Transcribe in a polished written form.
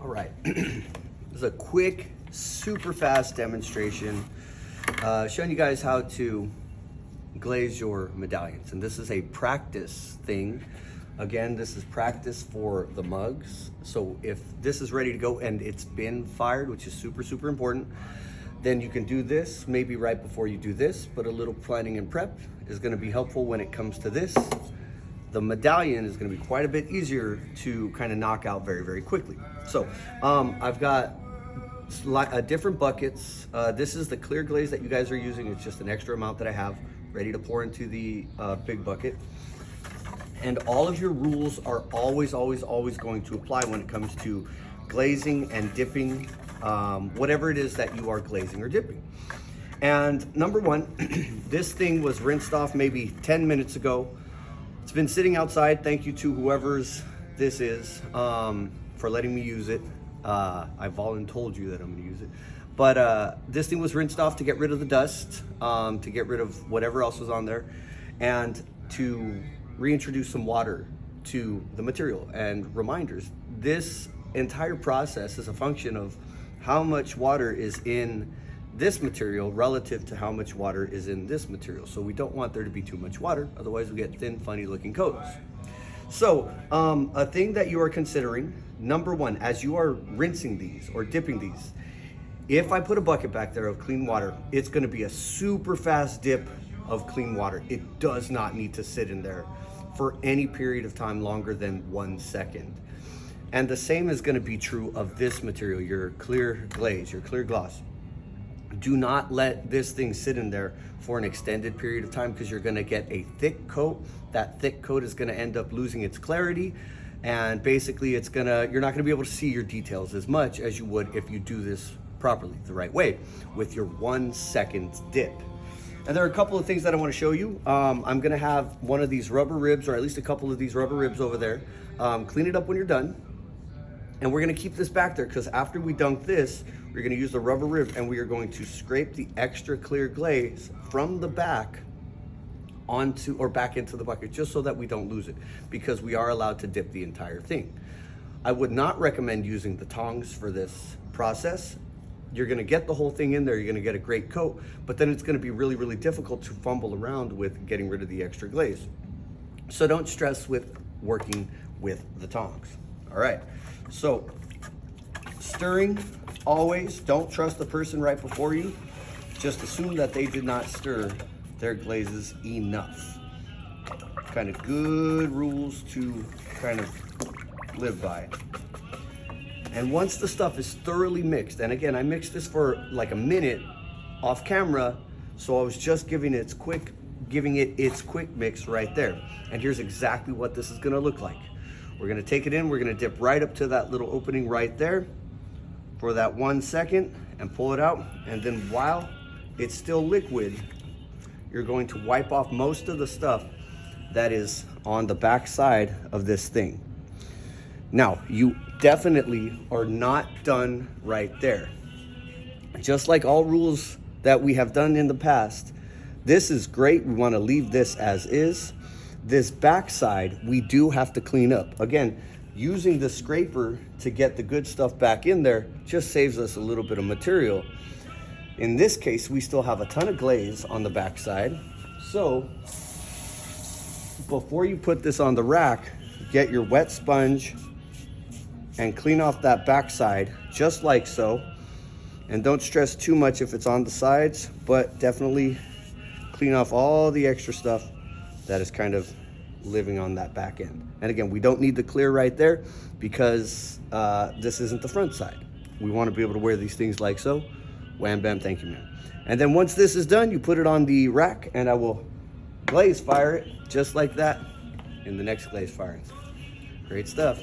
All right, this is a quick, super fast demonstration showing you guys how to glaze your medallions. And this is a practice thing. Again, this is practice for the mugs. So if this is ready to go and it's been fired, which is super, super important, then you can do this maybe right before you do this, but a little planning and prep is gonna be helpful when it comes to this. The medallion is gonna be quite a bit easier to kind of knock out very, very quickly. So I've got different buckets. This is the clear glaze that you guys are using. It's just an extra amount that I have ready to pour into the big bucket. And all of your rules are always, always, always going to apply when it comes to glazing and dipping, whatever it is that you are glazing or dipping. And number one, this thing was rinsed off maybe 10 minutes ago. It's been sitting outside. Thank you to whoever's this is for letting me use it. I've told you that I'm gonna use it. But this thing was rinsed off to get rid of the dust, to get rid of whatever else was on there, and to reintroduce some water to the material. And reminders, this entire process is a function of how much water is in this material relative to how much water is in this material. So we don't want there to be too much water, otherwise we get thin, funny looking coats. So a thing that you are considering, number one, as you are rinsing these or dipping these, if I put a bucket back there of clean water, it's gonna be a super fast dip of clean water. It does not need to sit in there for any period of time longer than 1 second. And the same is gonna be true of this material, your clear glaze, your clear gloss. Do not let this thing sit in there for an extended period of time, because you're gonna get a thick coat. That thick coat is gonna end up losing its clarity, and basically you're not gonna be able to see your details as much as you would if you do this properly, the right way, with your 1 second dip. And there are a couple of things that I wanna show you. I'm gonna have one of these rubber ribs, or at least a couple of these rubber ribs over there. Clean it up when you're done. And we're gonna keep this back there, because after we dunk this, we're gonna use the rubber rib and we are going to scrape the extra clear glaze from the back onto or back into the bucket, just so that we don't lose it, because we are allowed to dip the entire thing. I would not recommend using the tongs for this process. You're gonna get the whole thing in there, you're gonna get a great coat, but then it's gonna be really, really difficult to fumble around with getting rid of the extra glaze. So don't stress with working with the tongs. All right, so stirring, always, don't trust the person right before you. Just assume that they did not stir their glazes enough. Kind of good rules to kind of live by. And once the stuff is thoroughly mixed, and again, I mixed this for like a minute off camera, so I was just giving it its quick mix right there. And here's exactly what this is gonna look like. We're gonna take it in, we're gonna dip right up to that little opening right there for that 1 second and pull it out. And then while it's still liquid, you're going to wipe off most of the stuff that is on the back side of this thing. Now, you definitely are not done right there. Just like all rules that we have done in the past, this is great. We want to leave this as is. This backside, we do have to clean up. Again, using the scraper to get the good stuff back in there just saves us a little bit of material. In this case, we still have a ton of glaze on the backside. So before you put this on the rack, get your wet sponge and clean off that backside just like so. And don't stress too much if it's on the sides, but definitely clean off all the extra stuff that is kind of living on that back end. And again, we don't need the clear right there, because this isn't the front side. We want to be able to wear these things like so. Wham, bam, thank you, man. And then once this is done, you put it on the rack, and I will glaze fire it just like that in the next glaze firing. Great stuff.